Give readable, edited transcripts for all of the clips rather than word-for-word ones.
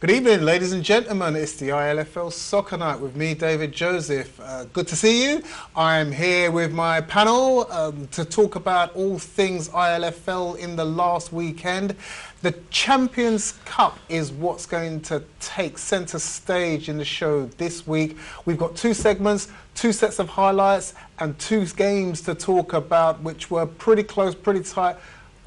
Good evening, ladies and gentlemen. It's the ILFL Soccer Night with me, David Joseph. Good to see you. I'm here with my panel to talk about all things ILFL in the last weekend. The Champions Cup is what's going to take centre stage in the show this week. We've got two segments, two sets of highlights and two games to talk about which were pretty close, pretty tight.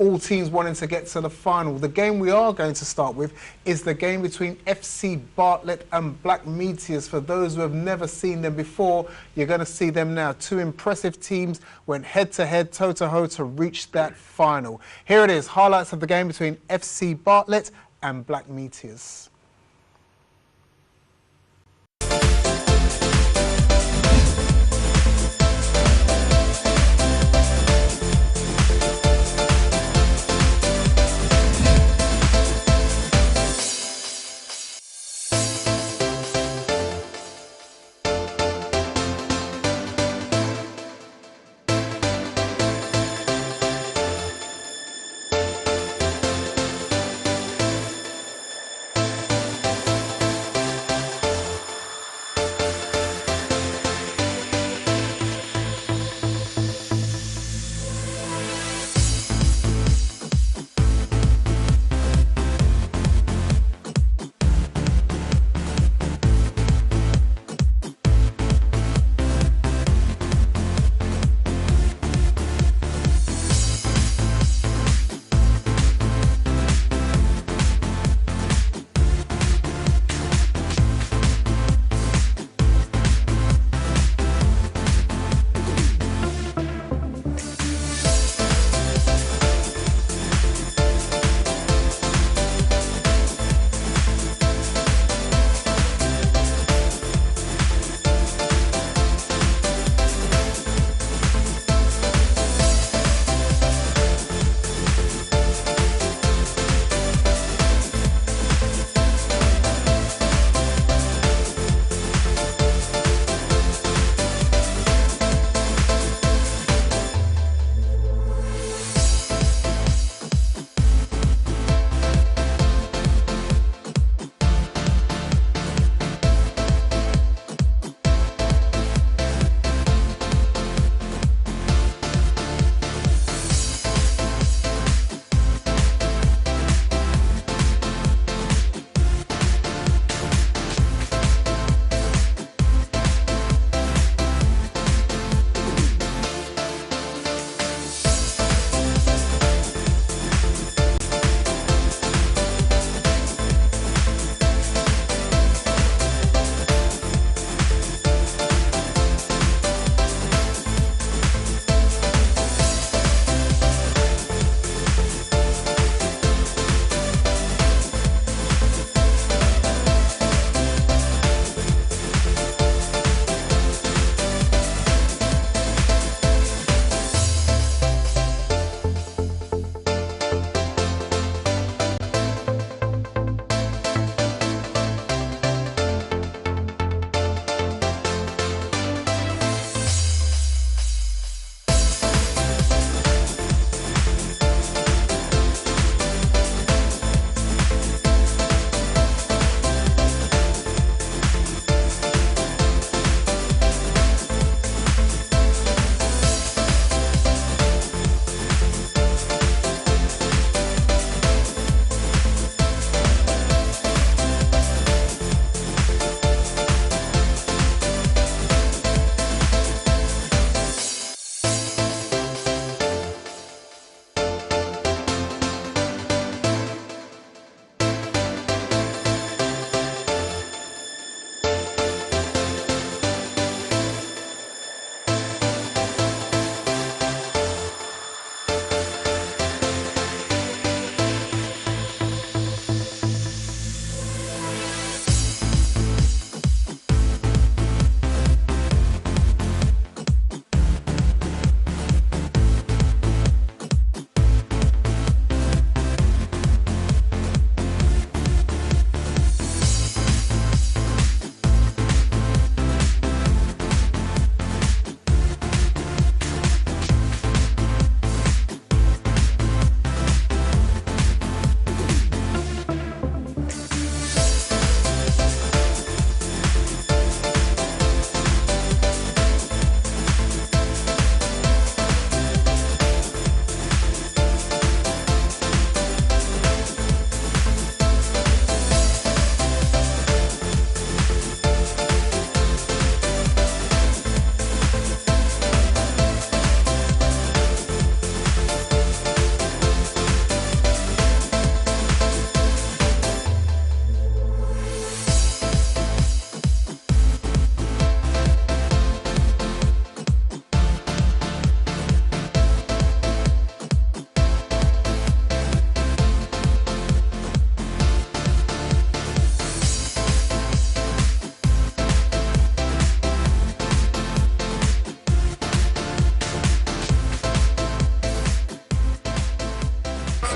All teams wanting to get to the final. The game we are going to start with is the game between FC Bartlett and Black Meteors. For those who have never seen them before, you're going to see them now. Two impressive teams went head-to-head, toe-to-toe to reach that final. Here it is, highlights of the game between FC Bartlett and Black Meteors.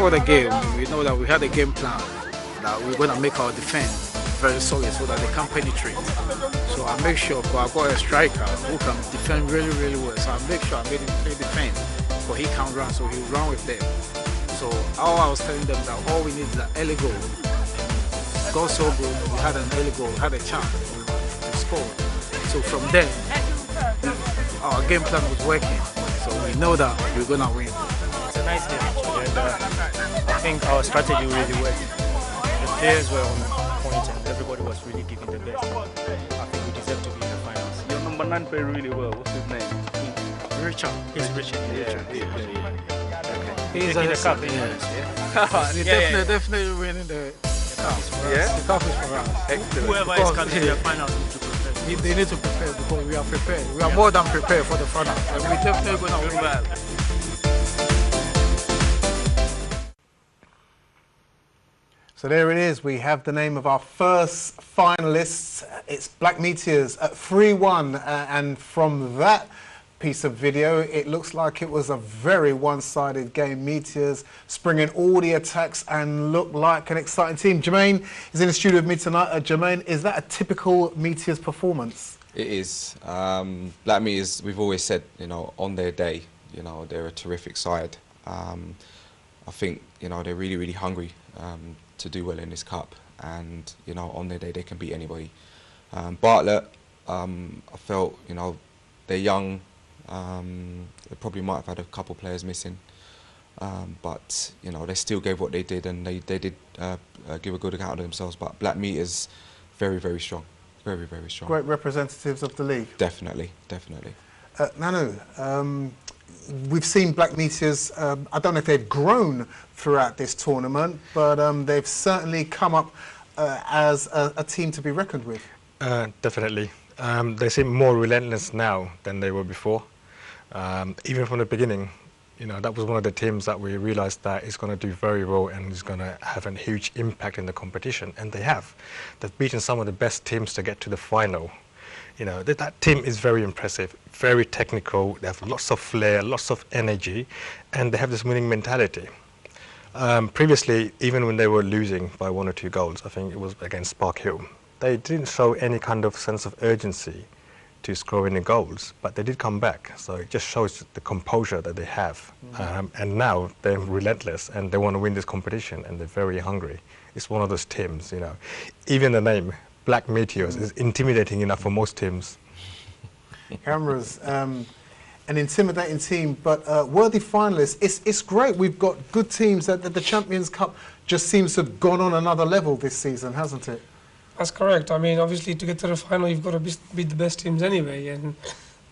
before the game, we know that we had a game plan that we're going to make our defense very solid so that they can't penetrate. So I make sure, because I've got a striker who can defend really, really well. So I make sure I made him play defense, but he can't run, so he'll run with them. So all I was telling them that all we need is an early goal. Got so good, we had an early goal, had a chance to score. So from there, our game plan was working. So we know that we're going to win. It's a nice game, and I think our strategy really worked. The players were on point and everybody was really giving the best. I think we deserve to be in the finals. Your number 9 played really well. What's his name? Richard. He's Richard. He's taking the cup. Definitely winning the cup. Yeah? The cup is for us. Excellent. Whoever is coming to the finals needs to prepare. They need to prepare because we are prepared. We are more than prepared for the finals. And we're definitely going to win that. So there it is. We have the name of our first finalists. It's Black Meteors at 3-1. And from that piece of video, it looks like it was a very one-sided game. Meteors springing all the attacks and look like an exciting team. Jermaine is in the studio with me tonight. Jermaine, is that a typical Meteors performance? It is. Black Meteors, we've always said, you know, on their day, you know, they're a terrific side. I think, you know, they're really, really hungry to do well in this cup, and you know, on their day they can beat anybody. Bartlett, I felt, you know, they're young. They probably might have had a couple players missing, but you know, they still gave what they did, and they did give a good account of themselves. But Black Meteors, very, very strong, very, very strong. Great representatives of the league. Definitely, definitely. Nanu, we've seen Black Meteors, I don't know if they've grown throughout this tournament, but they've certainly come up as a team to be reckoned with. Definitely. They seem more relentless now than they were before. Even from the beginning, you know, that was one of the teams that we realized that is going to do very well and is going to have a huge impact in the competition, and they have. They've beaten some of the best teams to get to the final. You know, that team is very impressive, very technical. They have lots of flair, lots of energy, and they have this winning mentality. Previously, even when they were losing by 1 or 2 goals, I think it was against Park Hill, they didn't show any kind of sense of urgency to score any goals, but they did come back. So it just shows the composure that they have. And now they're relentless and they want to win this competition, and they're very hungry. It's one of those teams, you know. Even the name, Black Meteors, is intimidating enough for most teams. Cameras, an intimidating team, but worthy finalists. It's great. We've got good teams. That the Champions Cup just seems to have gone on another level this season, hasn't it? That's correct. I mean, obviously, to get to the final, you've got to beat the best teams anyway, and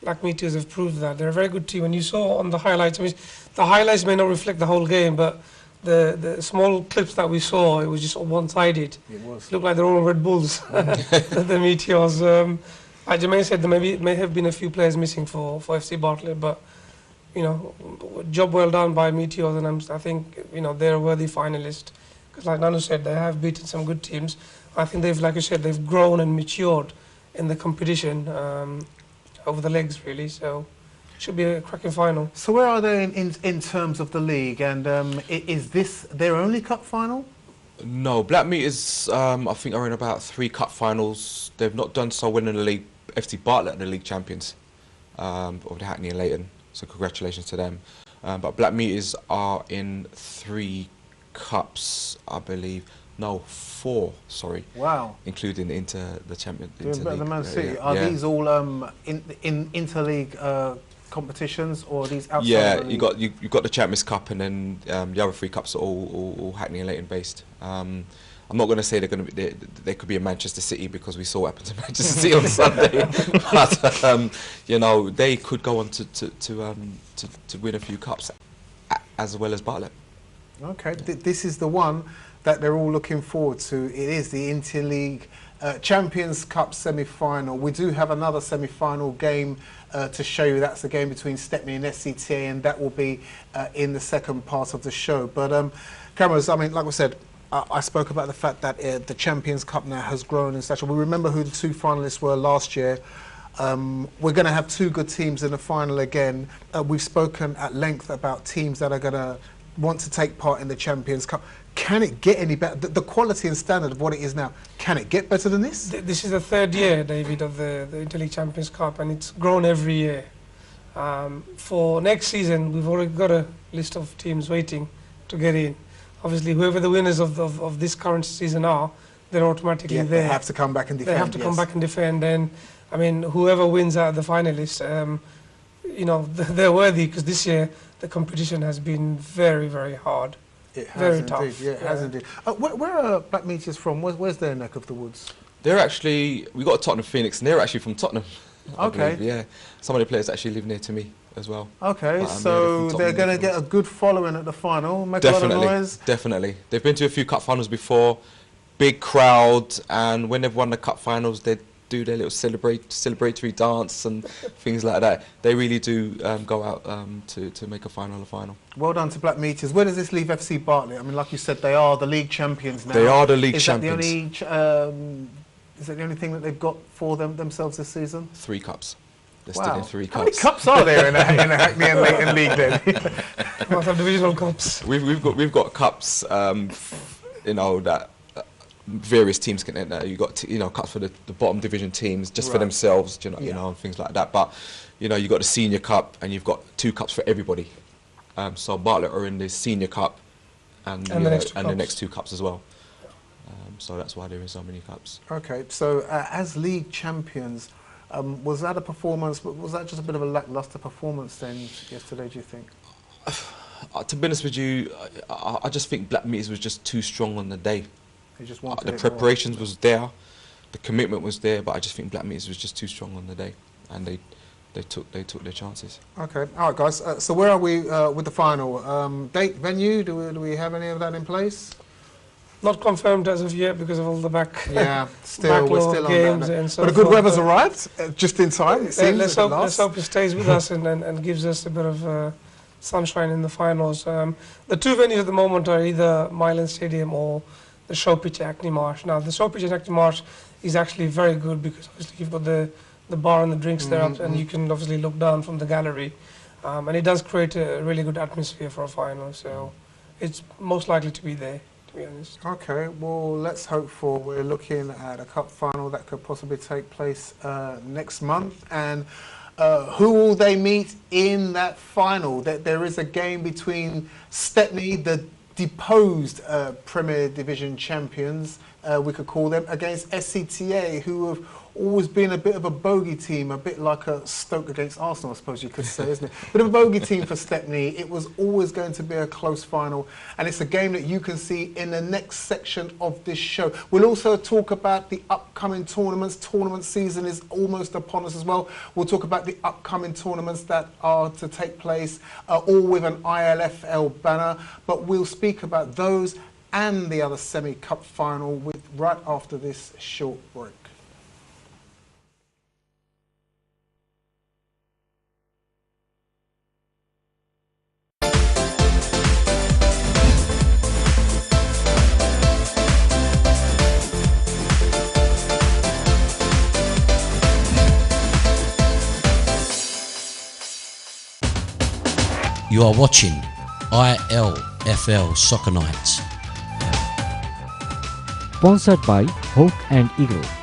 Black Meteors have proved that. They're a very good team. And you saw on the highlights, I mean, the highlights may not reflect the whole game, but the small clips that we saw, it was just one-sided. It was. It looked like they're all Red Bulls, the Meteors. Like Jermaine said, there may have been a few players missing for FC Bartlett, but, you know, job well done by Meteors, and I think, you know, they're a worthy finalist. Because like Nanu said, they have beaten some good teams. I think they've, like you said, they've grown and matured in the competition over the legs, really. So it should be a cracking final. So where are they in terms of the league? And is this their only cup final? No, Black Meteors, I think, are in about 3 cup finals. They've not done so well in the league. FC Bartlett are the league champions of the Hackney and Leighton. So congratulations to them. But Black Meteors are in 3 cups, I believe. No, 4, sorry. Wow. Including the champion. Doing better than Man City. Are these all in interleague competitions, or are these outside? Yeah, you got the Champions Cup, and then the other 3 cups are all Hackney and Leighton based. I'm not going to say they're going to be. They could be a Manchester City, because we saw what happened to Manchester City on Sunday. But you know, they could go on to win a few cups, as well as Bartlett. Okay, this is the one that they're all looking forward to. It is the Interleague Champions Cup semi-final. We do have another semi-final game to show you. That's the game between Stepney and SCTA, and that will be in the second part of the show. But cameras, I mean, like I said, I spoke about the fact that the Champions Cup now has grown in stature. We remember who the 2 finalists were last year. We're going to have 2 good teams in the final again. We've spoken at length about teams that are going to want to take part in the Champions Cup. Can it get any better? The quality and standard of what it is now, can it get better than this? This is the third year, David, of the Interleague Champions Cup, and it's grown every year. For next season, we've already got a list of teams waiting to get in. Obviously, whoever the winners of this current season are, they're automatically there. They have to come back and defend. They have to come back and defend. And I mean, whoever wins out of the finalists, you know, they're worthy, because this year the competition has been very, very hard. It has very indeed. tough. Yeah, it has indeed. Where are Black Meteors from? Where's their neck of the woods? They're actually, we got a Tottenham Phoenix, and they're actually from Tottenham. I Okay. believe, yeah. Some of the players actually live near to me as well. Okay, Yeah, so they're going to get a good following at the final. Make a lot of noise. Definitely. They've been to a few cup finals before, big crowd, and when they've won the cup finals, they do their little celebratory dance and things like that. They really do go out to make a final. Well done to Black Meteors. Where does this leave FC Bartlett? I mean, like you said, they are the league champions now. They are the league champions. Is that the only thing that they've got for themselves this season? 3 cups. They're Wow. still in 3 cups. How many cups are there in the Hackney and Leighton League then? Must have divisional cups. We've got cups, you know, that various teams can enter. You got cups for the bottom division teams just for Right. themselves, you Yeah. know, and things like that. But you know, you got the senior cup, and you've got 2 cups for everybody. So Bartlett are in the senior cup, and And the next 2 and the cups. next 2 cups as well. So that's why there is so many cups. Okay, so as league champions, was that a performance? Was that just a bit of a lackluster performance then yesterday? Do you think? To be honest with you, I just think Black Meteors was just too strong on the day. They just wanted The it more. preparations was there, the commitment was there, but I just think Black Meteors was just too strong on the day, and they took their chances. Okay, all right, guys. So where are we with the final? Date, venue? Do we have any of that in place? Not confirmed as of yet because of all the Yeah, still we're backlog still on games that. and so But a good forth, weather's but- arrived just in time. It seems Let's at hope last. it stays with us and gives us a bit of sunshine in the finals. The 2 venues at the moment are either Milan Stadium or the show pitch at Hackney Marsh. Now, the show pitch at Hackney Marsh is actually very good because obviously you've got the bar and the drinks there up, and you can obviously look down from the gallery. And it does create a really good atmosphere for a final, so it's most likely to be there, to be honest. Okay, well, let's hope for. We're looking at a cup final that could possibly take place next month. And who will they meet in that final? There is a game between Stepney, the deposed Premier Division champions, we could call them, against SCTA, who have always been a bit of a bogey team, a bit like a Stoke against Arsenal, I suppose you could say, isn't it? Bit of a bogey team for Stepney. It was always going to be a close final, and it's a game that you can see in the next section of this show. We'll also talk about the upcoming tournaments. Tournament season is almost upon us as well. We'll talk about the upcoming tournaments that are to take place, all with an ILFL banner, but we'll speak about those and the other semi-cup final right after this short break. You are watching ILFL Soccer Nights. Sponsored by Hawk and Eagle.